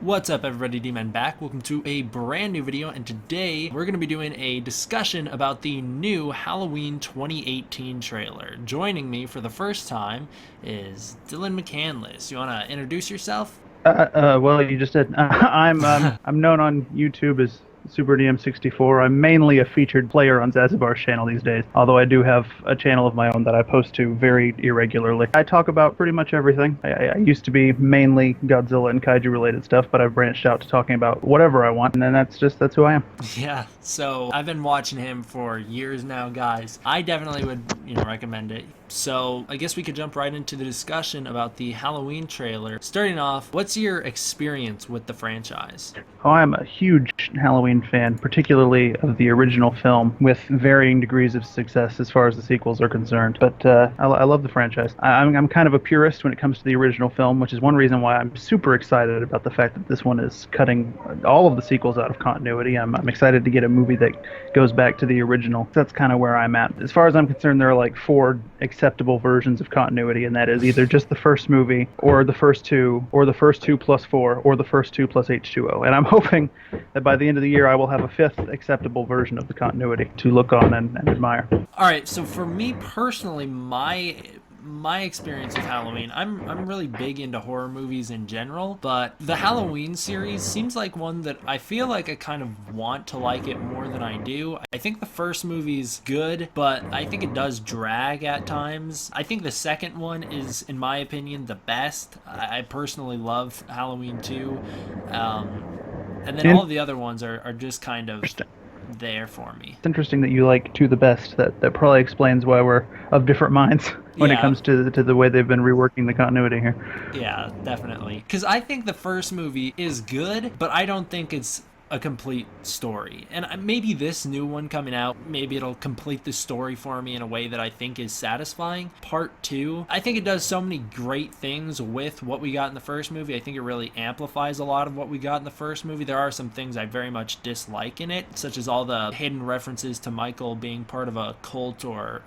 What's up everybody, D-Man back. Welcome to a brand new video, and today we're going to be doing a discussion about the new Halloween 2018 trailer. Joining me for the first time is Dylan McCandless. You want to introduce yourself? Well, you just did. I'm known on YouTube as Superdm64. I'm mainly a featured player on Zazibar's channel these days, although I do have a channel of my own that I post to very irregularly. I talk about pretty much everything. I used to be mainly Godzilla and kaiju related stuff, but I've branched out to talking about whatever I want, and then that's who I am. Yeah, so I've been watching him for years now, guys. I definitely would, recommend it. So I guess we could jump right into the discussion about the Halloween trailer. Starting off, what's your experience with the franchise? Oh, I'm a huge Halloween fan, particularly of the original film, with varying degrees of success as far as the sequels are concerned. But I love the franchise. I'm kind of a purist when it comes to the original film, which is one reason why I'm super excited about the fact that this one is cutting all of the sequels out of continuity. I'm excited to get a movie that goes back to the original. That's kind of where I'm at. As far as I'm concerned, there are like four acceptable versions of continuity, and that is either just the first movie, or the first two, or the first two plus four, or the first two plus H2O. And I'm hoping that by the end of the year I will have a fifth acceptable version of the continuity to look on and admire. All right, so for me personally, my experience with Halloween, I'm really big into horror movies in general, but the Halloween series seems like one that I feel like I kind of want to like it more than I do. I think the first movie's good, but I think it does drag at times. I think the second one is, in my opinion, the best. I personally love Halloween 2. And then all of the other ones are just kind of there for me. It's interesting that you like two the best. That probably explains why we're of different minds when it comes to the way they've been reworking the continuity here. Yeah, definitely. Because I think the first movie is good, but I don't think it's a complete story. And maybe this new one coming out, maybe it'll complete the story for me in a way that I think is satisfying. Part 2, I think it does so many great things with what we got in the first movie. I think it really amplifies a lot of what we got in the first movie. There are some things I very much dislike in it, such as all the hidden references to Michael being part of a cult or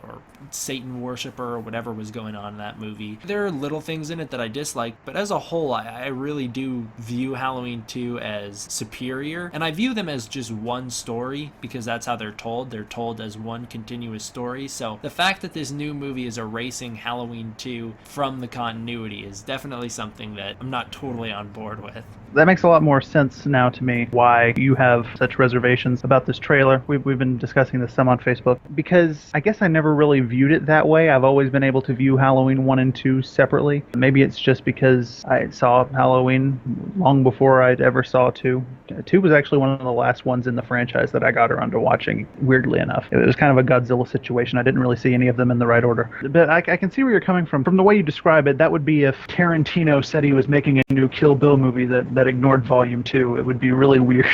Satan worshiper or whatever was going on in that movie. There are little things in it that I dislike, but as a whole, I really do view Halloween 2 as superior. And I view them as just one story because that's how they're told. They're told as one continuous story. So the fact that this new movie is erasing Halloween 2 from the continuity is definitely something that I'm not totally on board with. That makes a lot more sense now to me, why you have such reservations about this trailer. We've been discussing this some on Facebook, because I guess I never really viewed it that way. I've always been able to view Halloween 1 and 2 separately. Maybe it's just because I saw Halloween long before I'd ever saw 2. 2 was actually one of the last ones in the franchise that I got around to watching, weirdly enough. It was kind of a Godzilla situation. I didn't really see any of them in the right order. But I can see where you're coming from. From the way you describe it, that would be if Tarantino said he was making a new Kill Bill movie that ignored Volume 2. It would be really weird.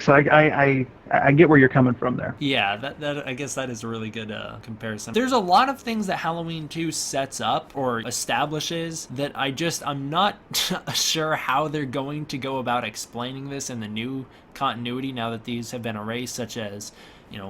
So I get where you're coming from there. Yeah, that I guess that is a really good comparison. There's a lot of things that Halloween 2 sets up or establishes that I'm not sure how they're going to go about explaining this in the new continuity now that these have been erased, such as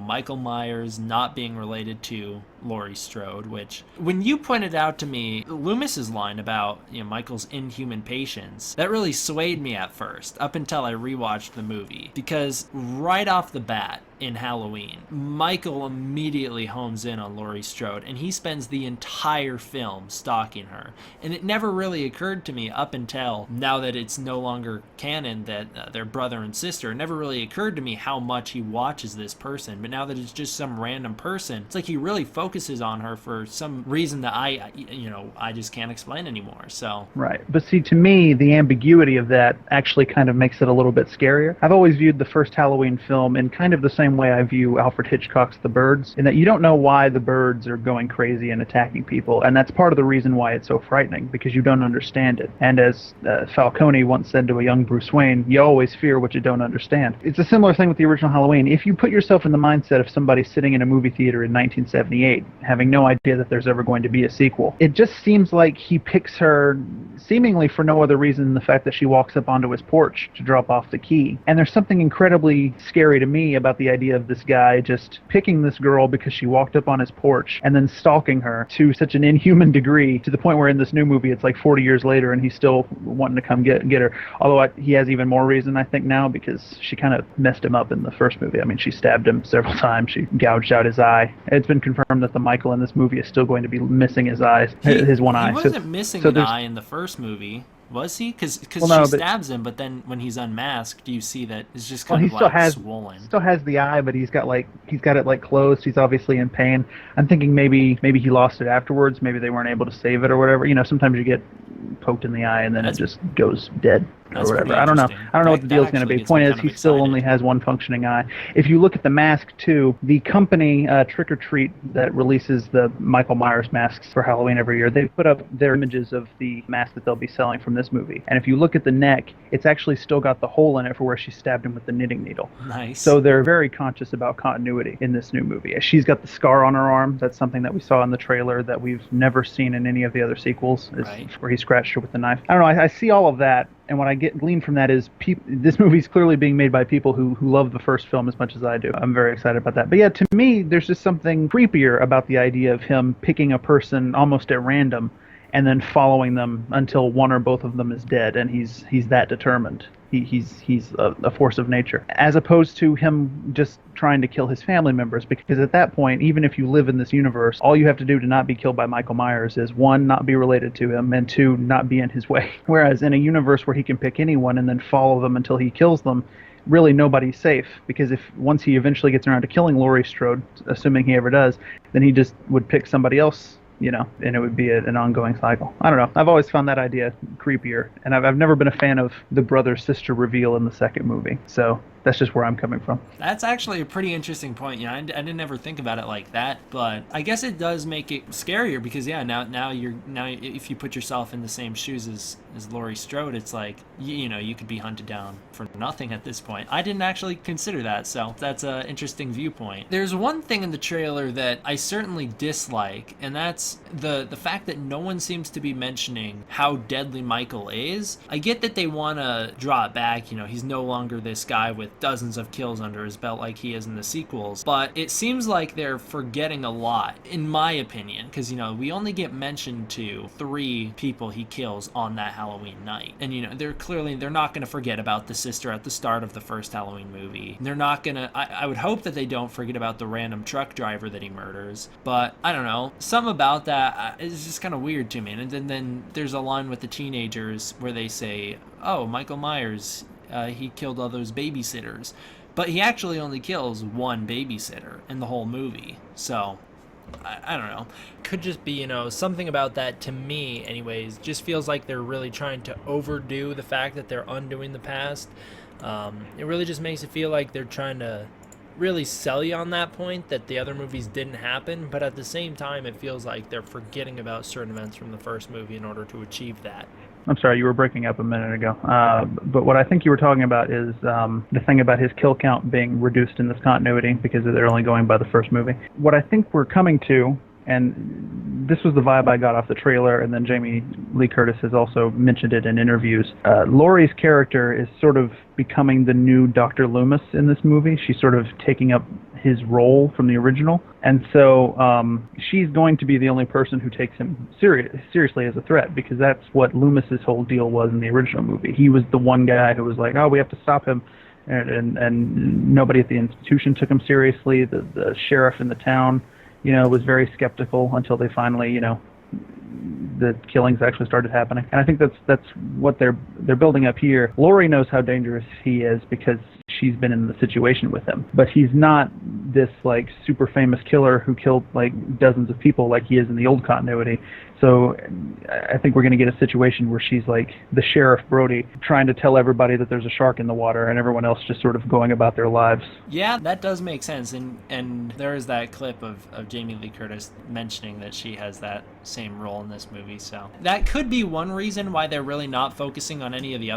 Michael Myers not being related to Laurie Strode, which, when you pointed out to me Loomis's line about Michael's inhuman patience, that really swayed me at first, up until I rewatched the movie, because right off the bat in Halloween, Michael immediately homes in on Laurie Strode, and he spends the entire film stalking her. And it never really occurred to me up until now that it's no longer canon that they're brother and sister. It never really occurred to me how much he watches this person, but now that it's just some random person, it's like he really focuses on her for some reason that I just can't explain anymore. So right, but see, to me, the ambiguity of that actually kind of makes it a little bit scarier. I've always viewed the first Halloween film in kind of the same way I view Alfred Hitchcock's The Birds, in that you don't know why the birds are going crazy and attacking people, and that's part of the reason why it's so frightening, because you don't understand it. And as Falcone once said to a young Bruce Wayne, you always fear what you don't understand. It's a similar thing with the original Halloween. If you put yourself in the mindset of somebody sitting in a movie theater in 1978 1998, having no idea that there's ever going to be a sequel. It just seems like he picks her seemingly for no other reason than the fact that she walks up onto his porch to drop off the key. And there's something incredibly scary to me about the idea of this guy just picking this girl because she walked up on his porch and then stalking her to such an inhuman degree, to the point where in this new movie it's like 40 years later and he's still wanting to come get her. Although he has even more reason, I think, now, because she kind of messed him up in the first movie. I mean, she stabbed him several times. She gouged out his eye. It's been confirmed that the Michael in this movie is still going to be missing his eyes, his one eye. He wasn't missing an eye in the first movie, was he? Because she stabs him, but then when he's unmasked, you see that it's just kind of like swollen. He still has the eye, but he's got it like closed. He's obviously in pain. I'm thinking maybe he lost it afterwards. Maybe they weren't able to save it or whatever. You know, sometimes you get poked in the eye and then it just goes dead or whatever. I don't know what the deal's going to be. Point is, he still only has one functioning eye. If you look at the mask too, the company Trick or Treat that releases the Michael Myers masks for Halloween every year, they put up their images of the mask that they'll be selling from this movie. And if you look at the neck, it's actually still got the hole in it for where she stabbed him with the knitting needle. Nice. So they're very conscious about continuity in this new movie. She's got the scar on her arm. That's something that we saw in the trailer that we've never seen in any of the other sequels, where he scratched her with the knife. I don't know. I see all of that. And what I glean from that is this movie's clearly being made by people who love the first film as much as I do. I'm very excited about that. But yeah, to me, there's just something creepier about the idea of him picking a person almost at random and then following them until one or both of them is dead, and he's that determined. He's a force of nature, as opposed to him just trying to kill his family members, because at that point, even if you live in this universe, all you have to do to not be killed by Michael Myers is, one, not be related to him, and two, not be in his way. Whereas in a universe where he can pick anyone and then follow them until he kills them, really nobody's safe, because once he eventually gets around to killing Laurie Strode, assuming he ever does, then he just would pick somebody else, you know, and it would be an ongoing cycle. I don't know. I've always found that idea creepier, and I've never been a fan of the brother-sister reveal in the second movie. So that's just where I'm coming from. That's actually a pretty interesting point. I didn't ever think about it like that, but I guess it does make it scarier, because now if you put yourself in the same shoes as Laurie Strode, it's like you could be hunted down for nothing at this point. I didn't actually consider that, so that's an interesting viewpoint. There's one thing in the trailer that I certainly dislike, and that's the fact that no one seems to be mentioning how deadly Michael is. I get that they want to draw it back. He's no longer this guy with dozens of kills under his belt like he is in the sequels, but it seems like they're forgetting a lot, in my opinion, because we only get mentioned to 3 people he kills on that Halloween night, and they're not going to forget about the sister at the start of the first Halloween movie. They're not going to, I would hope that they don't forget about the random truck driver that he murders, but I don't know, something about that is just kind of weird to me. And then there's a line with the teenagers where they say, oh, Michael Myers, he killed all those babysitters, but he actually only kills one babysitter in the whole movie. So I don't know, could just be something about that, to me anyways, just feels like they're really trying to overdo the fact that they're undoing the past. It really just makes it feel like they're trying to really sell you on that point, that the other movies didn't happen, but at the same time it feels like they're forgetting about certain events from the first movie in order to achieve that. I'm sorry, you were breaking up a minute ago. But what I think you were talking about is the thing about his kill count being reduced in this continuity because they're only going by the first movie. What I think we're coming to, and this was the vibe I got off the trailer, and then Jamie Lee Curtis has also mentioned it in interviews. Laurie's character is sort of becoming the new Dr. Loomis in this movie. She's sort of taking up his role from the original, and so she's going to be the only person who takes him seriously as a threat, because that's what Loomis's whole deal was in the original movie. He was the one guy who was like, oh, we have to stop him, and nobody at the institution took him seriously. The sheriff in the town was very skeptical until they finally, the killings actually started happening. And I think that's what they're building up here. Laurie knows how dangerous he is because she's been in the situation with him. But he's not this like super famous killer who killed like dozens of people like he is in the old continuity. So I think we're going to get a situation where she's like the Sheriff Brody trying to tell everybody that there's a shark in the water and everyone else just sort of going about their lives. Yeah, that does make sense. And there is that clip of Jamie Lee Curtis mentioning that she has that same role in this movie. So that could be one reason why they're really not focusing on any of the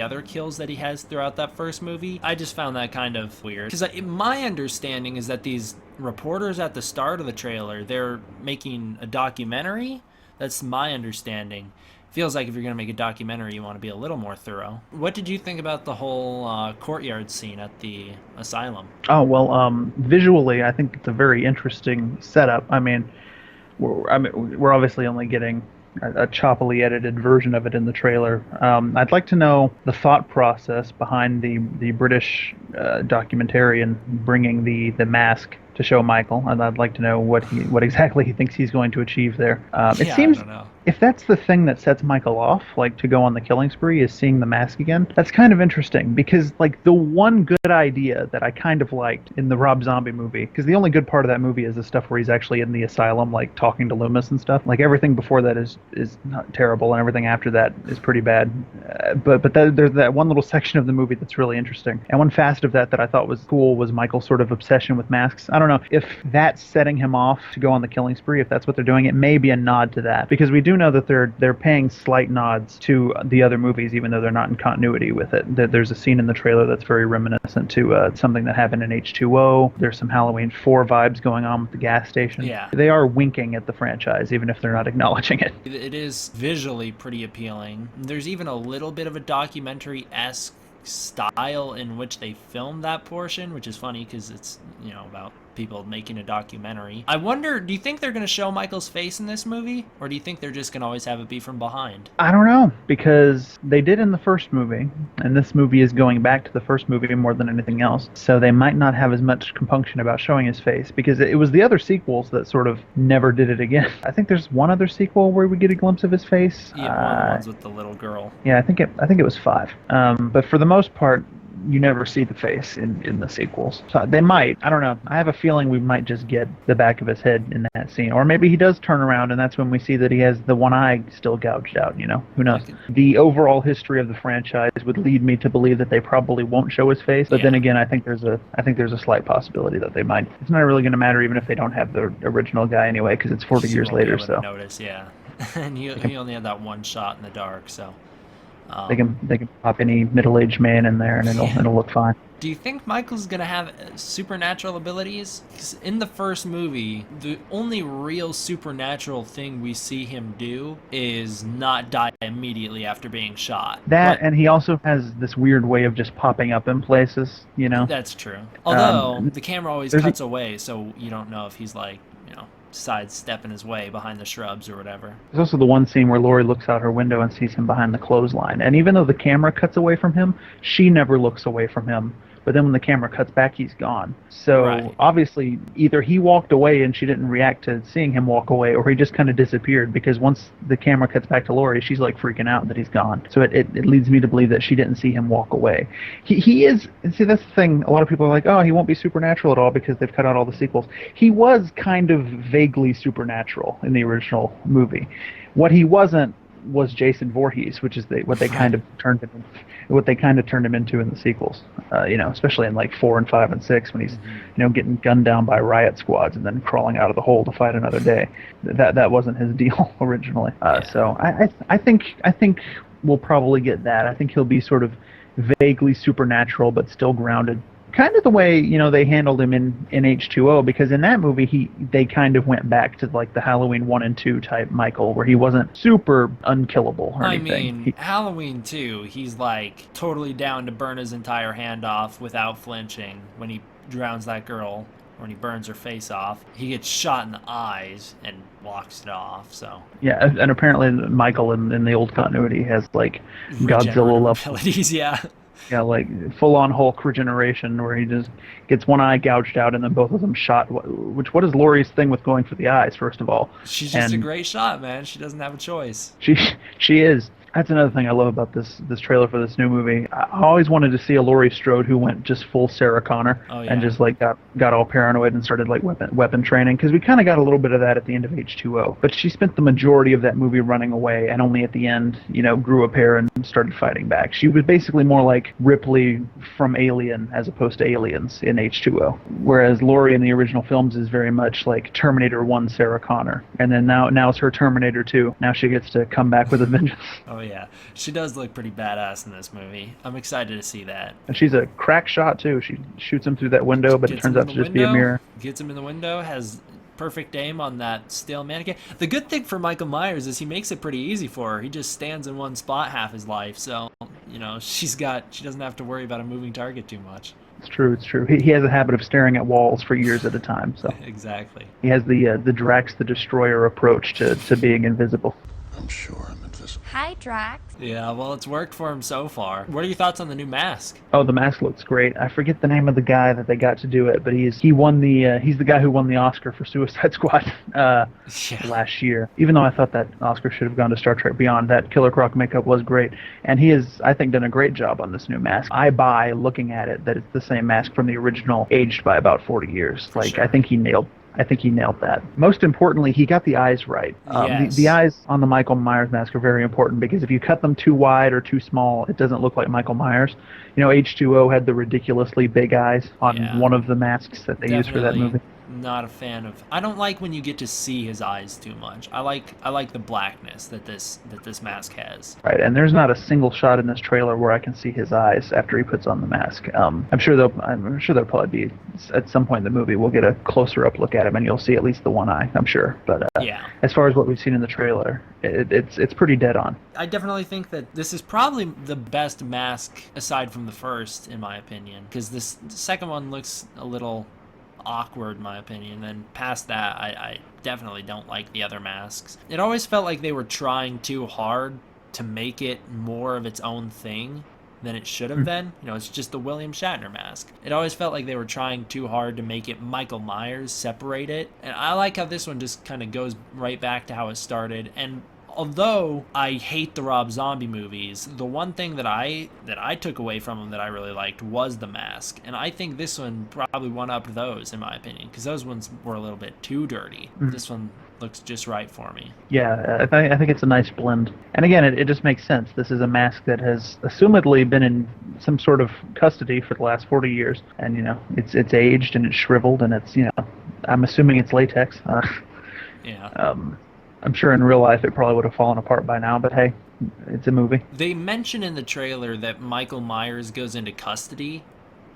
other kills that he has throughout that first movie. I just found that kind of weird, because my understanding is that these reporters at the start of the trailer. They're making a documentary. That's my understanding. Feels like if you're going to make a documentary, you want to be a little more thorough. What did you think about the whole courtyard scene at the asylum? Oh, well, visually, I think it's a very interesting setup. We're obviously only getting a choppily edited version of it in the trailer. I'd like to know the thought process behind the British documentarian bringing the mask to show Michael, and I'd like to know what exactly he thinks he's going to achieve there. It Yeah, seems I don't know. if that's the thing that sets Michael off, like to go on the killing spree, is seeing the mask again. That's kind of interesting because like the one good idea that I kind of liked in the Rob Zombie movie, because the only good part of that movie is the stuff where he's actually in the asylum, like talking to Loomis and stuff. Like everything before that is not terrible, and everything after that is pretty bad. But there's that one little section of the movie that's really interesting. And one facet of that I thought was cool was Michael's sort of obsession with masks. I don't know if that's setting him off to go on the killing spree. If that's what they're doing, it may be a nod to that, because we do know that they're paying slight nods to the other movies, even though they're not in continuity with it. There's a scene in the trailer that's very reminiscent to something that happened in H2O. There's some Halloween 4 vibes going on with the gas station. Yeah. They are winking at the franchise, even if they're not acknowledging it. It is visually pretty appealing. There's even a little bit of a documentary-esque style in which they filmed that portion, which is funny because it's, about people making a documentary. I wonder, do you think they're going to show Michael's face in this movie, or do you think they're just going to always have it be from behind? I don't know, because they did in the first movie, and this movie is going back to the first movie more than anything else, so they might not have as much compunction about showing his face, because it was the other sequels that sort of never did it again. I think there's one other sequel where we get a glimpse of his face. Yeah, one of the ones with the little girl. Yeah, I think it was 5. But for the most part, you never see the face in the sequels. So they might. I don't know. I have a feeling we might just get the back of his head in that scene. Or maybe he does turn around and that's when we see that he has the one eye still gouged out, Who knows? The overall history of the franchise would lead me to believe that they probably won't show his face. But then again, I think there's a slight possibility that they might. It's not really going to matter even if they don't have the original guy anyway, because it's 40 years later. So notice, yeah. And he only had that one shot in the dark, so. They can pop any middle-aged man in there and it'll look fine. Do you think Michael's gonna have supernatural abilities? 'Cause in the first movie, the only real supernatural thing we see him do is not die immediately after being shot. And he also has this weird way of just popping up in places, That's true. Although the camera always cuts away, so you don't know if he's like, sidestepping his way behind the shrubs or whatever. There's also the one scene where Laurie looks out her window and sees him behind the clothesline. And even though the camera cuts away from him, she never looks away from him. But then when the camera cuts back, he's gone. So Obviously, either he walked away and she didn't react to seeing him walk away, or he just kind of disappeared, because once the camera cuts back to Laurie, she's like freaking out that he's gone. So it leads me to believe that she didn't see him walk away. He is, see, that's the thing. A lot of people are like, oh, he won't be supernatural at all because they've cut out all the sequels. He was kind of vaguely supernatural in the original movie. What he wasn't was Jason Voorhees, which is what they kind of turned him into in the sequels. Especially in like 4 and 5 and 6 when he's getting gunned down by riot squads and then crawling out of the hole to fight another day. That wasn't his deal originally. So I think we'll probably get that. I think he'll be sort of vaguely supernatural but still grounded. Kind of the way, they handled him in H2O, because in that movie they kind of went back to like the Halloween 1 and 2 type Michael, where he wasn't super unkillable or anything. Halloween 2, he's like totally down to burn his entire hand off without flinching when he drowns that girl, or when he burns her face off. He gets shot in the eyes and walks it off, so. Yeah, and apparently Michael in the old continuity has like Godzilla level abilities, yeah. Yeah, like full-on Hulk regeneration, where he just gets one eye gouged out and then both of them shot. What is Laurie's thing with going for the eyes, first of all? She's just a great shot, man. She doesn't have a choice. She is. That's another thing I love about this trailer for this new movie. I always wanted to see a Laurie Strode who went just full Sarah Connor and just like got all paranoid and started like weapon training, because we kind of got a little bit of that at the end of H2O. But she spent the majority of that movie running away, and only at the end, grew a pair and started fighting back. She was basically more like Ripley from Alien as opposed to Aliens in H2O. Whereas Laurie in the original films is very much like Terminator 1 Sarah Connor. And then now it's her Terminator 2. Now she gets to come back with a vengeance. Oh yeah, she does look pretty badass in this movie. I'm excited to see that. And she's a crack shot too. She shoots him through that window, but it turns out to just be a mirror. Gets him in the window, has perfect aim on that stale mannequin. The good thing for Michael Myers is he makes it pretty easy for her. He just stands in one spot half his life, so she doesn't have to worry about a moving target too much. It's true. He has a habit of staring at walls for years at a time. So Exactly. He has the Drax the Destroyer approach to being invisible. I'm sure I'm invisible. Hi, Drax. Yeah, well, it's worked for him so far. What are your thoughts on the new mask? Oh, the mask looks great. I forget the name of the guy that they got to do it, but he's the guy who won the Oscar for Suicide Squad last year. Even though I thought that Oscar should have gone to Star Trek Beyond, that Killer Croc makeup was great, and he has, I think, done a great job on this new mask. I buy, looking at it, that it's the same mask from the original, aged by about 40 years. Sure. I think he nailed that. Most importantly, he got the eyes right. Yes. The eyes on the Michael Myers mask are very important because if you cut them too wide or too small, it doesn't look like Michael Myers. H2O had the ridiculously big eyes on one of the masks that they used for that movie. Not a fan of. I don't like when you get to see his eyes too much. I like the blackness that this mask has. Right, and there's not a single shot in this trailer where I can see his eyes after he puts on the mask. I'm sure there'll probably be at some point in the movie we'll get a closer up look at him and you'll see at least the one eye. I'm sure, but as far as what we've seen in the trailer, it's pretty dead on. I definitely think that this is probably the best mask aside from the first, in my opinion, because the second one looks a little awkward in my opinion. Then past that, I definitely don't like the other masks. It always felt like they were trying too hard to make it more of its own thing than it should have been. It's just the William Shatner mask. It always felt like they were trying too hard to make it Michael Myers, separate it. And I like how this one just kind of goes right back to how it started. And although I hate the Rob Zombie movies, the one thing that I took away from them that I really liked was the mask. And I think this one probably one-upped those, in my opinion, because those ones were a little bit too dirty. This one looks just right for me. Yeah, I think it's a nice blend. And again, it just makes sense. This is a mask that has assumedly been in some sort of custody for the last 40 years. And, it's aged and it's shriveled and it's, I'm assuming it's latex. Yeah. I'm sure in real life it probably would have fallen apart by now, but hey, it's a movie. They mention in the trailer that Michael Myers goes into custody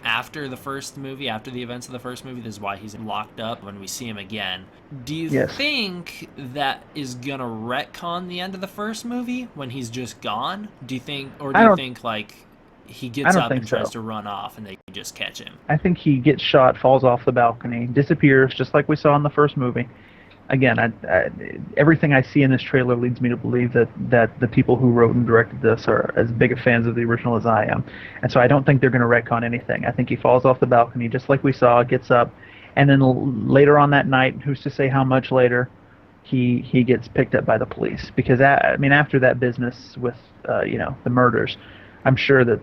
after the first movie, after the events of the first movie. This is why he's locked up when we see him again. Do you think that is going to retcon the end of the first movie when he's just gone? Do you think like he gets up and tries to run off and they just catch him? I think he gets shot, falls off the balcony, disappears, just like we saw in the first movie. Again, everything I see in this trailer leads me to believe that the people who wrote and directed this are as big of fans of the original as I am. And so I don't think they're going to retcon anything. I think he falls off the balcony, just like we saw, gets up, and then later on that night, who's to say how much later, he gets picked up by the police. Because, after that business with, the murders, I'm sure that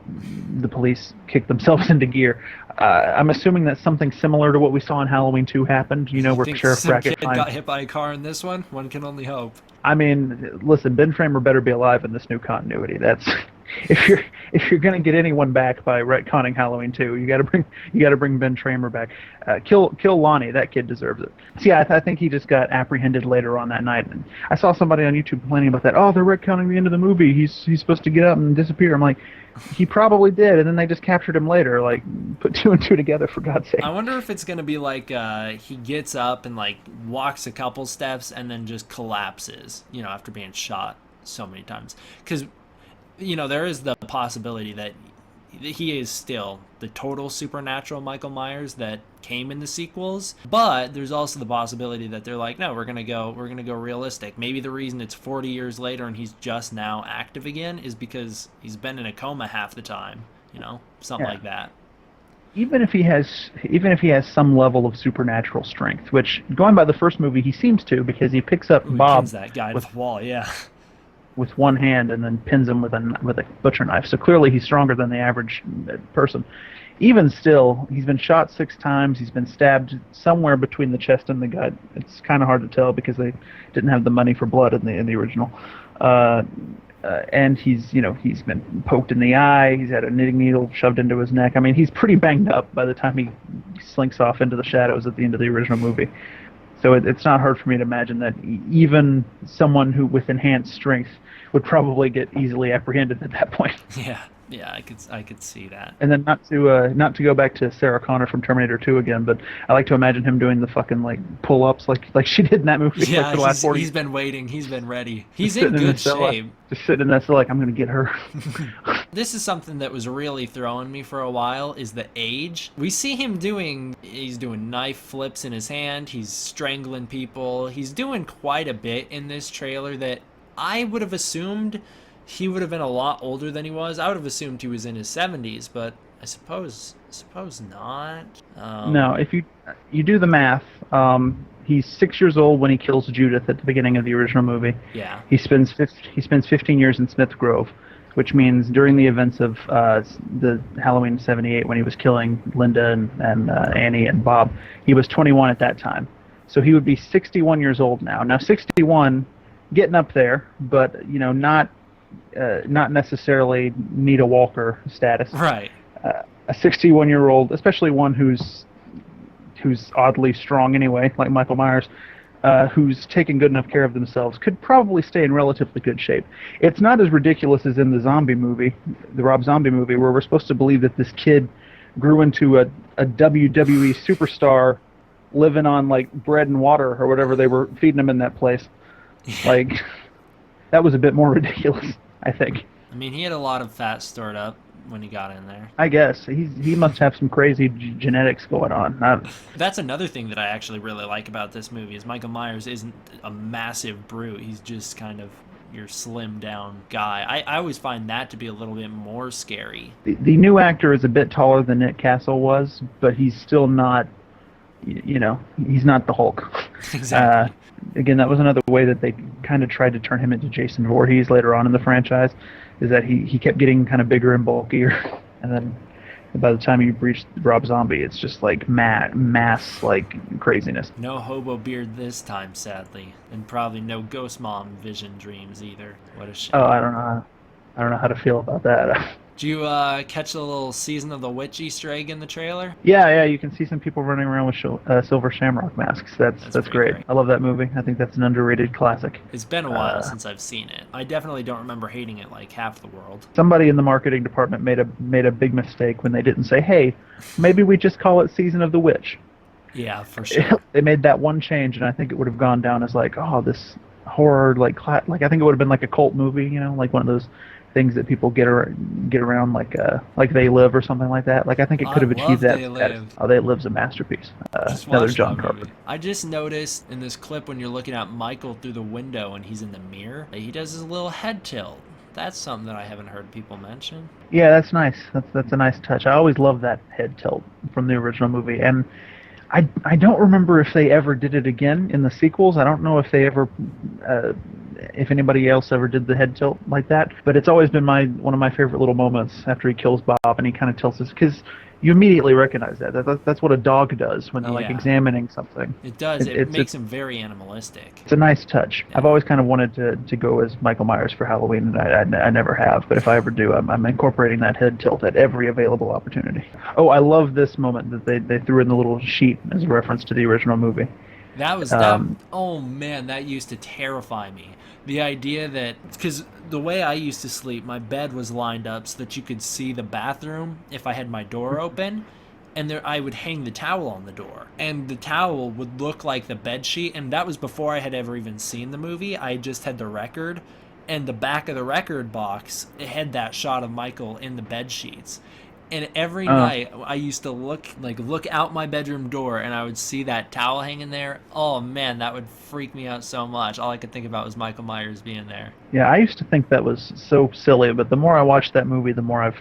the police kicked themselves into gear. I'm assuming that something similar to what we saw in Halloween 2 happened, where Sheriff Brackett got hit by a car in this one? One can only hope. Listen, Ben Framer better be alive in this new continuity. That's if you're gonna get anyone back by retconning Halloween 2, you gotta bring Ben Framer back. Kill Lonnie. That kid deserves it. So yeah, I think he just got apprehended later on that night. And I saw somebody on YouTube complaining about that. Oh, they're retconning the end of the movie. He's supposed to get up and disappear. I'm like, he probably did, and then they just captured him later. Like, put two and two together, for God's sake. I wonder if it's gonna be like he gets up and like walks a couple steps and then just collapses, after being shot so many times. Because there is the possibility that he is still the total supernatural Michael Myers that came in the sequels, but there's also the possibility that they're like, no, we're gonna go realistic. Maybe the reason it's 40 years later and he's just now active again is because he's been in a coma half the time, something like that. Even if he has some level of supernatural strength, which, going by the first movie, he seems to, because he picks up Bob that guy with the wall, with one hand and then pins him with a butcher knife. So clearly he's stronger than the average person. Even still, he's been shot 6 times. He's been stabbed somewhere between the chest and the gut. It's kind of hard to tell because they didn't have the money for blood in the original. and he's been poked in the eye. He's had a knitting needle shoved into his neck. I mean, he's pretty banged up by the time he slinks off into the shadows at the end of the original movie. So it's not hard for me to imagine that even someone who with enhanced strength would probably get easily apprehended at that point. Yeah, I could see that. And then not to go back to Sarah Connor from Terminator 2 again, but I like to imagine him doing the fucking like pull-ups like she did in that movie. Yeah, like, for the last 40 he's been waiting. He's been ready. He's just in sitting good his cell, shape. just sitting in that cell like I'm gonna get her. This is something that was really throwing me for a while, is the age. We see him he's doing knife flips in his hand, he's strangling people, he's doing quite a bit in this trailer that I would have assumed he would have been a lot older than he was. I would have assumed he was in his 70s, but I suppose not. No, if you do the math, he's 6 years old when he kills Judith at the beginning of the original movie. Yeah. He spends 15 years in Smith Grove, which means during the events of the Halloween '78 when he was killing Linda and Annie and Bob, he was 21 at that time. So he would be 61 years old now. Now 61, getting up there, but not necessarily Nita Walker status. Right. A 61-year-old, especially one who's oddly strong anyway, like Michael Myers, who's taking good enough care of themselves, could probably stay in relatively good shape. It's not as ridiculous as in the zombie movie, the Rob Zombie movie, where we're supposed to believe that this kid grew into a WWE superstar living on like bread and water or whatever they were feeding him in that place. Yeah. Like, that was a bit more ridiculous, I think. I mean, he had a lot of fat stored up when he got in there. I guess he must have some crazy genetics going on. That's another thing that I actually really like about this movie is Michael Myers isn't a massive brute. He's just kind of your slim down guy. I always find that to be a little bit more scary. The new actor is a bit taller than Nick Castle was, but he's still not, he's not the Hulk. Exactly. Again, that was another way that they kind of tried to turn him into Jason Voorhees later on in the franchise, is that he kept getting kind of bigger and bulkier, and then by the time you reach Rob Zombie, it's just like mass like craziness. No hobo beard this time, sadly, and probably no ghost mom vision dreams either. What a shame. Oh, I don't know how to feel about that. Did you catch the little Season of the Witch Easter egg in the trailer? Yeah, you can see some people running around with silver shamrock masks. That's great. I love that movie. I think that's an underrated classic. It's been a while since I've seen it. I definitely don't remember hating it like half the world. Somebody in the marketing department made a big mistake when they didn't say, "Hey, maybe we just call it Season of the Witch." Yeah, for sure. They made that one change, and I think it would have gone down as like, oh, this horror like I think it would have been like a cult movie, like one of those things that people get around like They Live or something like that. Like I think it could have achieved that. They Live. Oh, They Live's a masterpiece. Another John Carpenter. I just noticed in this clip when you're looking at Michael through the window and he's in the mirror, he does his little head tilt. That's something that I haven't heard people mention. Yeah, that's nice. That's a nice touch. I always love that head tilt from the original movie, and I don't remember if they ever did it again in the sequels. I don't know if they ever, if anybody else ever did the head tilt like that. But it's always been one of my favorite little moments after he kills Bob and he kind of tilts his, because you immediately recognize that's what a dog does when they're like examining something. It does. It makes him very animalistic. It's a nice touch. Yeah. I've always kind of wanted to go as Michael Myers for Halloween, and I never have. But if I ever do, I'm incorporating that head tilt at every available opportunity. Oh, I love this moment that they threw in the little sheet as a reference to the original movie. That was oh man, that used to terrify me. The idea that, because the way I used to sleep, my bed was lined up so that you could see the bathroom if I had my door open, and there I would hang the towel on the door, and the towel would look like the bed sheet, and that was before I had ever even seen the movie. I just had the record, and the back of the record box, it had that shot of Michael in the bed sheets. And every night I used to look out my bedroom door and I would see that towel hanging there. Oh man, that would freak me out so much. All I could think about was Michael Myers being there. Yeah, I used to think that was so silly, but the more I watched that movie, the more I've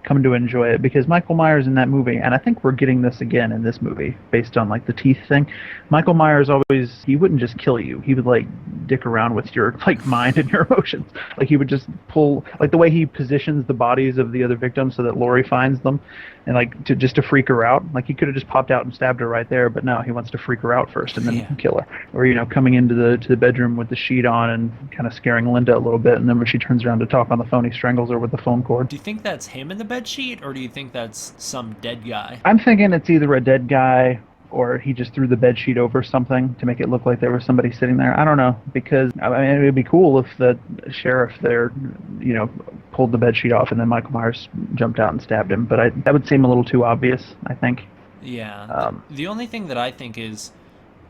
come to enjoy it, because Michael Myers in that movie, and I think we're getting this again in this movie based on like the teeth thing. Michael Myers always, he wouldn't just kill you. He would like dick around with your like mind and your emotions. Like he would just pull, like the way he positions the bodies of the other victims so that Laurie finds them, and like to freak her out. Like he could have just popped out and stabbed her right there, but no, he wants to freak her out first and then kill her. Or coming into the bedroom with the sheet on and kind of scaring Linda a little bit, and then when she turns around to talk on the phone, he strangles her with the phone cord. Do you think that's him in the bed sheet, or do you think that's some dead guy? I'm thinking it's either a dead guy or he just threw the bed sheet over something to make it look like there was somebody sitting there. I don't know, because I mean, it would be cool if the sheriff there, pulled the bed sheet off and then Michael Myers jumped out and stabbed him. But that would seem a little too obvious, I think. Yeah. The only thing that I think is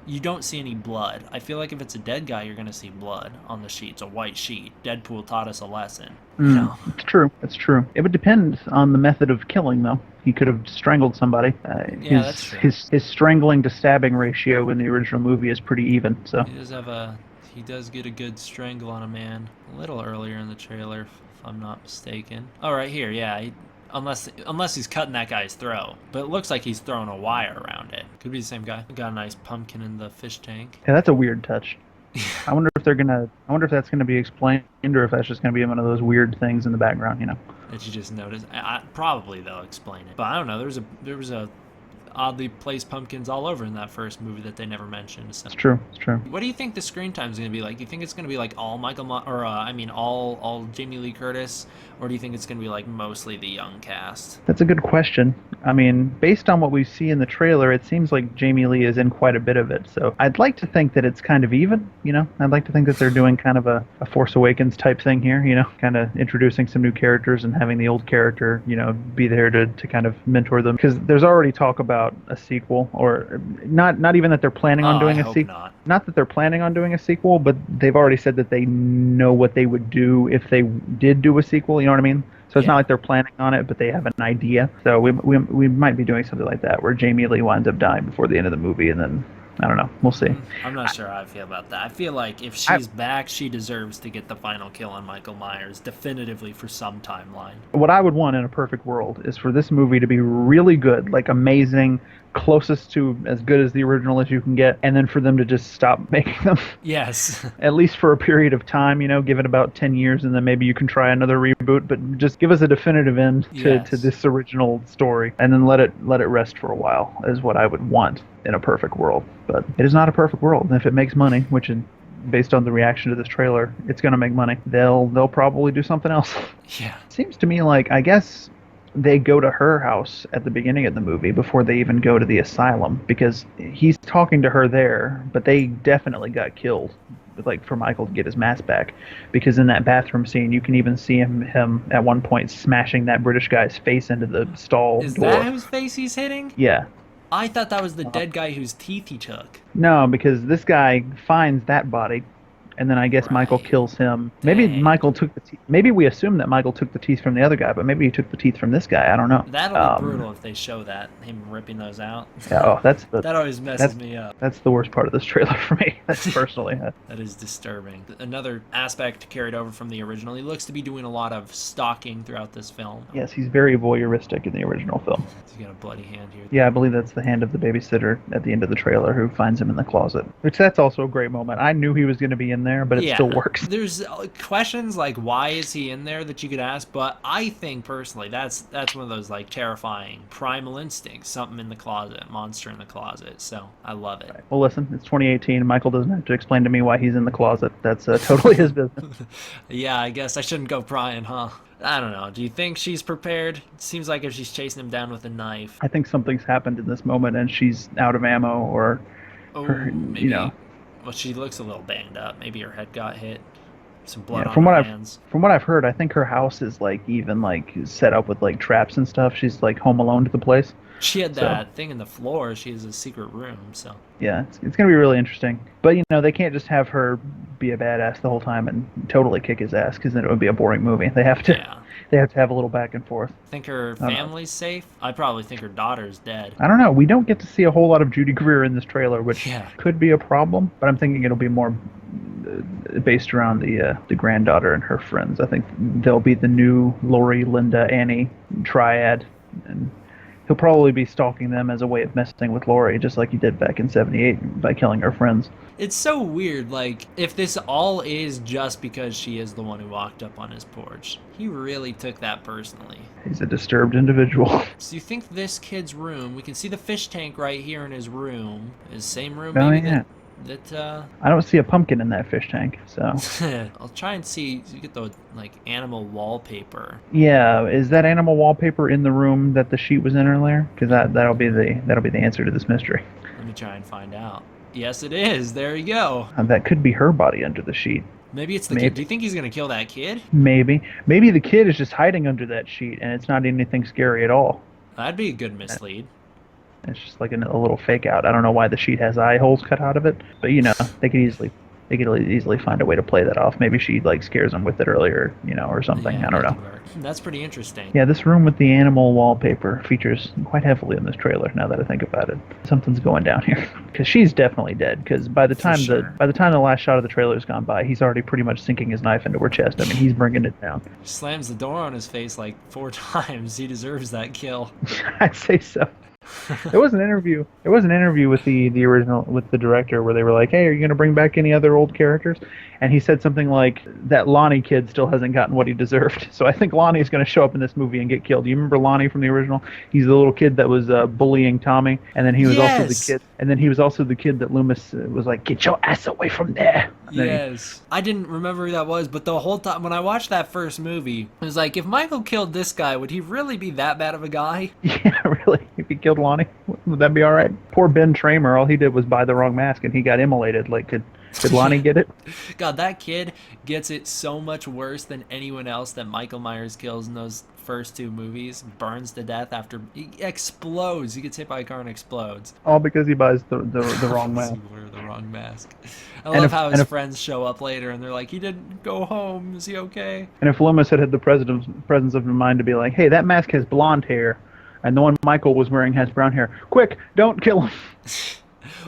you don't see any blood. I feel like if it's a dead guy, you're going to see blood on the sheet. It's a white sheet. Deadpool taught us a lesson. It's true. It's true. It would depend on the method of killing, though. He could have strangled somebody. Yeah, that's true. His strangling to stabbing ratio in the original movie is pretty even. So he does get a good strangle on a man a little earlier in the trailer, if I'm not mistaken. Oh, right here, yeah. Unless he's cutting that guy's throat. But it looks like he's throwing a wire around it. Could be the same guy. Got a nice pumpkin in the fish tank. Yeah, that's a weird touch. I wonder if that's gonna be explained, or if that's just gonna be one of those weird things in the background, That you just noticed. Probably they'll explain it. But I don't know. There was a oddly placed pumpkins all over in that first movie that they never mentioned. So. It's true. What do you think the screen time is going to be like? Do you think it's going to be like all all Jamie Lee Curtis, or do you think it's going to be like mostly the young cast? That's a good question. I mean, based on what we see in the trailer, it seems like Jamie Lee is in quite a bit of it. So I'd like to think that it's kind of even. I'd like to think that they're doing kind of a Force Awakens type thing here. Kind of introducing some new characters and having the old character, be there to kind of mentor them, because there's already talk about a sequel, or not even that they're planning on doing a sequel. Not that they're planning on doing a sequel, but they've already said that they know what they would do if they did do a sequel. You know what I mean? So it's not like they're planning on it, but they have an idea. So we might be doing something like that, where Jamie Lee winds up dying before the end of the movie, and then I don't know. We'll see. I'm not sure how I feel about that. I feel like if she's back, she deserves to get the final kill on Michael Myers, definitively, for some timeline. What I would want in a perfect world is for this movie to be really good, like amazing, closest to as good as the original as you can get, and then for them to just stop making them. Yes. At least for a period of time, give it about 10 years, and then maybe you can try another reboot, but just give us a definitive end to this original story, and then let it rest for a while, is what I would want in a perfect world. But it is not a perfect world, and if it makes money, which is based on the reaction to this trailer, it's going to make money, they'll probably do something else. Yeah. Seems to me like, I guess they go to her house at the beginning of the movie before they even go to the asylum, because he's talking to her there, but they definitely got killed, like for Michael to get his mask back, because in that bathroom scene you can even see him at one point smashing that British guy's face into the stall door. Is that whose face he's hitting? Yeah. I thought that was the dead guy whose teeth he took. No, because this guy finds that body, and then I guess Michael kills him. Maybe Michael took the teeth. Maybe we assume that Michael took the teeth from the other guy, but maybe he took the teeth from this guy. I don't know. That'll be brutal if they show that, him ripping those out. Yeah, that always messes me up. That's the worst part of this trailer for me. That's personally. That is disturbing. Another aspect carried over from the original. He looks to be doing a lot of stalking throughout this film. Yes, he's very voyeuristic in the original film. He's got a bloody hand here. Yeah, I believe that's the hand of the babysitter at the end of the trailer who finds him in the closet. Which, that's also a great moment. I knew he was going to be in there, but it still works. There's questions like, why is he in there, that you could ask, but I think personally that's one of those like terrifying primal instincts, something in the closet, monster in the closet. So I love it. Right. Well, listen, it's 2018. Michael doesn't have to explain to me why he's in the closet. That's totally his business. Yeah, I guess I shouldn't go prying, huh? I don't know. Do you think she's prepared? It seems like if she's chasing him down with a knife. I think something's happened in this moment and she's out of ammo, or maybe. Well, she looks a little banged up. Maybe her head got hit. Some blood on her hands. From what I've heard, I think her house is like even like set up with like traps and stuff. She's like home alone to the place. She had that thing in the floor. She has a secret room, so. Yeah, it's going to be really interesting. But, they can't just have her be a badass the whole time and totally kick his ass, because then it would be a boring movie. They have to have a little back and forth. Think her family's safe? I probably think her daughter's dead. I don't know. We don't get to see a whole lot of Judy Greer in this trailer, which could be a problem, but I'm thinking it'll be more based around the granddaughter and her friends. I think they'll be the new Laurie, Linda, Annie triad, and he'll probably be stalking them as a way of messing with Laurie, just like he did back in '78 by killing her friends. It's so weird, like, if this all is just because she is the one who walked up on his porch, he really took that personally. He's a disturbed individual. So you think this kid's room, we can see the fish tank right here in his room, his same room Oh, maybe yeah. that I don't see a pumpkin in that fish tank, so. I'll try and see, so you get the, like, animal wallpaper. Yeah, is that animal wallpaper in the room that the sheet was in earlier? Because that'll be the answer to this mystery. Let me try and find out. Yes, it is. There you go. That could be her body under the sheet. Maybe it's the kid. Do you think he's going to kill that kid? Maybe the kid is just hiding under that sheet, and it's not anything scary at all. That'd be a good mislead. It's just like a little fake out. I don't know why the sheet has eye holes cut out of it, but they could easily find a way to play that off. Maybe she like scares him with it earlier, or something. Yeah, I don't know. That's pretty interesting. Yeah, this room with the animal wallpaper features quite heavily in this trailer. Now that I think about it, something's going down here. Because she's definitely dead. Because by the time the last shot of the trailer has gone by, he's already pretty much sinking his knife into her chest. I mean, he's bringing it down. Slams the door on his face like 4 times. He deserves that kill. I'd say so. There was an interview. With the original, with the director, where they were like, "Hey, are you going to bring back any other old characters?" And he said something like that Lonnie kid still hasn't gotten what he deserved. So I think Lonnie is going to show up in this movie and get killed. Do you remember Lonnie from the original? He's the little kid that was bullying Tommy, and then he was also the kid. And then he was also the kid that Loomis was like, "Get your ass away from there." Yes. I didn't remember who that was, but the whole time when I watched that first movie, it was like, if Michael killed this guy, would he really be that bad of a guy? Yeah, really. If he killed Lonnie, would that be all right? Poor Ben Tramer, all he did was buy the wrong mask, and he got immolated. Like, could Lonnie get it? God, that kid gets it so much worse than anyone else that Michael Myers kills in those first 2 movies. Burns to death after he explodes. He gets hit by a car and explodes. All because he buys the wrong mask. He wear the wrong mask. I love how his friends show up later and they're like, he didn't go home. Is he okay? And if Loomis had the presence of mind to be like, "Hey, that mask has blonde hair, and the one Michael was wearing has brown hair. Quick, don't kill him."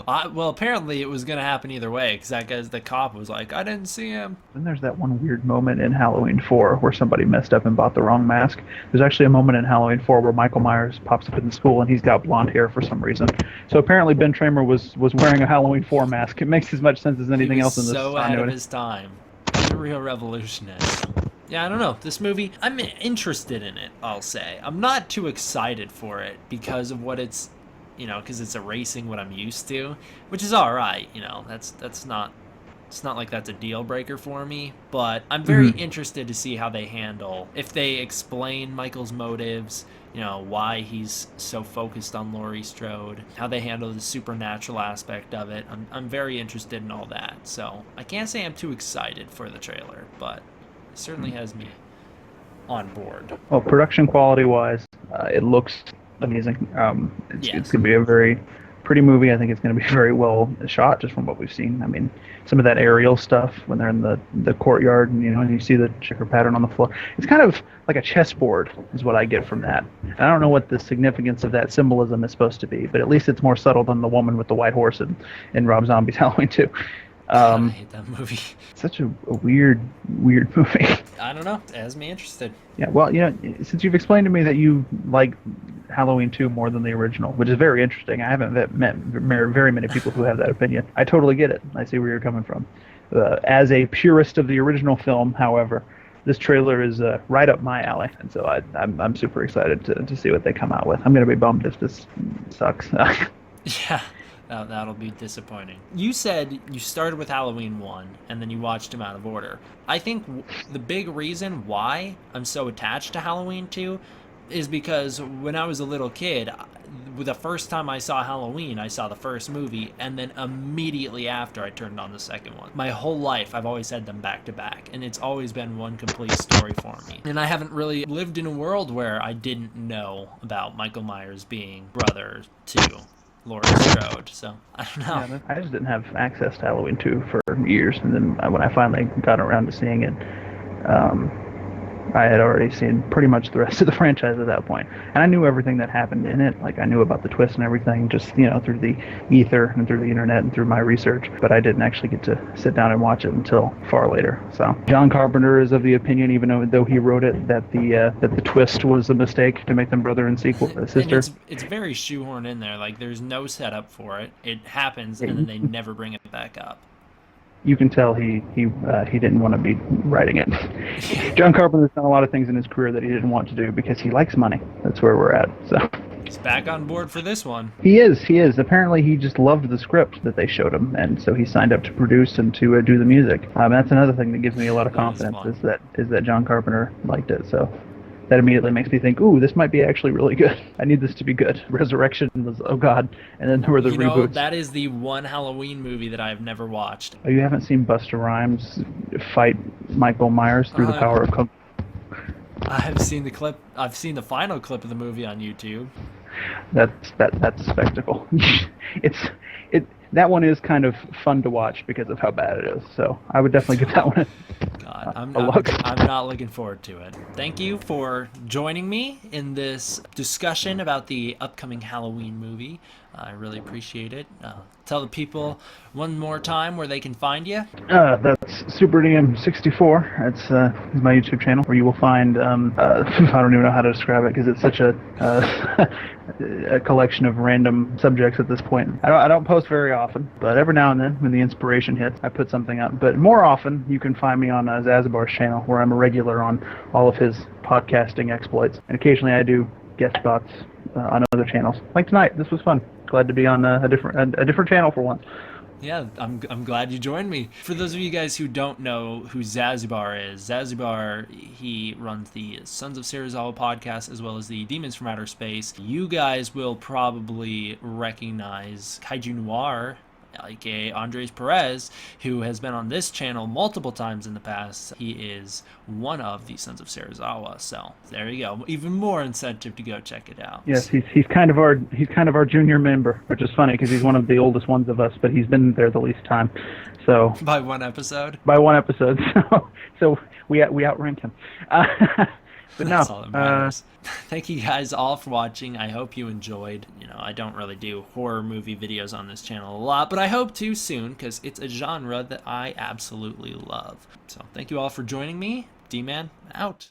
Well, apparently it was going to happen either way, because the cop was like, I didn't see him. Then there's that one weird moment in Halloween 4 where somebody messed up and bought the wrong mask. There's actually a moment in Halloween 4 where Michael Myers pops up in the school and he's got blonde hair for some reason. So apparently Ben Tramer was wearing a Halloween 4 mask. It makes as much sense as anything else in this. So ahead of his time. He's a real revolutionist. Yeah, I don't know. This movie, I'm interested in it, I'll say. I'm not too excited for it because of what it's, because it's erasing what I'm used to, which is all right. That's not, it's not like that's a deal breaker for me, but I'm very interested to see how they handle, if they explain Michael's motives, why he's so focused on Laurie Strode, how they handle the supernatural aspect of it. I'm very interested in all that. So I can't say I'm too excited for the trailer, but it certainly has me on board. Well, production quality wise, it looks amazing. It's going to be a very pretty movie. I think it's going to be very well shot just from what we've seen. I mean, some of that aerial stuff when they're in the courtyard and and you see the checker pattern on the floor. It's kind of like a chessboard is what I get from that. And I don't know what the significance of that symbolism is supposed to be, but at least it's more subtle than the woman with the white horse in Rob Zombie's Halloween 2. I hate that movie. Such a weird movie. I don't know. It has me interested. Yeah, well, since you've explained to me that you like Halloween 2 more than the original, which is very interesting. I haven't met very many people who have that opinion. I totally get it. I see where you're coming from. As a purist of the original film, however, this trailer is right up my alley, and so I'm super excited to see what they come out with. I'm going to be bummed if this sucks. Yeah. That'll be disappointing. You said you started with Halloween 1, and then you watched them out of order. I think the big reason why I'm so attached to Halloween 2 is because when I was a little kid, the first time I saw Halloween, I saw the first movie, and then immediately after I turned on the second one. My whole life, I've always had them back to back, and it's always been one complete story for me. And I haven't really lived in a world where I didn't know about Michael Myers being brother to Laurie Strode, so I don't know. Yeah, I just didn't have access to Halloween 2 for years, and then when I finally got around to seeing it, I had already seen pretty much the rest of the franchise at that point, and I knew everything that happened in it. Like I knew about the twist and everything, just through the ether and through the internet and through my research. But I didn't actually get to sit down and watch it until far later. So John Carpenter is of the opinion, even though he wrote it, that the twist was a mistake to make them brother and sister. And it's very shoehorned in there. Like there's no setup for it. It happens, and then they never bring it back up. You can tell he didn't want to be writing it. John Carpenter's done a lot of things in his career that he didn't want to do because he likes money. That's where we're at. So he's back on board for this one. He is. Apparently, he just loved the script that they showed him, and so he signed up to produce and to do the music. That's another thing that gives me a lot of confidence is that John Carpenter liked it. So that immediately makes me think, ooh, this might be actually really good. I need this to be good. Resurrection was, oh god, and then there were the reboots. That is the one Halloween movie that I've never watched. Oh, you haven't seen Busta Rhymes fight Michael Myers through the power of Kung? I have seen the clip. I've seen the final clip of the movie on YouTube. That's a spectacle. That one is kind of fun to watch because of how bad it is. So I would definitely give that one God, I'm not looking forward to it. Thank you for joining me in this discussion about the upcoming Halloween movie. I really appreciate it. Tell the people one more time where they can find you. That's Superdm64. That's my YouTube channel where you will find, I don't even know how to describe it because it's such a collection of random subjects at this point. I don't post very often, but every now and then when the inspiration hits, I put something up. But more often, you can find me on Zazibar's channel where I'm a regular on all of his podcasting exploits. And occasionally I do guest spots on other channels. Like tonight, this was fun. Glad to be on a different channel for once. Yeah, I'm glad you joined me. For those of you guys who don't know who Zazibar is, Zazibar, he runs the Sons of Serizawa podcast as well as the Demons from Outer Space. You guys will probably recognize Kaiju Noir, aka Andres Perez, who has been on this channel multiple times in the past. He is one of the Sons of Serizawa, so there you go. Even more incentive to go check it out. Yes, he's kind of our junior member, which is funny because he's one of the oldest ones of us, but he's been there the least time. So by one episode. So we outrank him. But that's all that matters. Thank you guys all for watching. I hope you enjoyed. I don't really do horror movie videos on this channel a lot, but I hope to soon because it's a genre that I absolutely love. So thank you all for joining me. D-Man, out.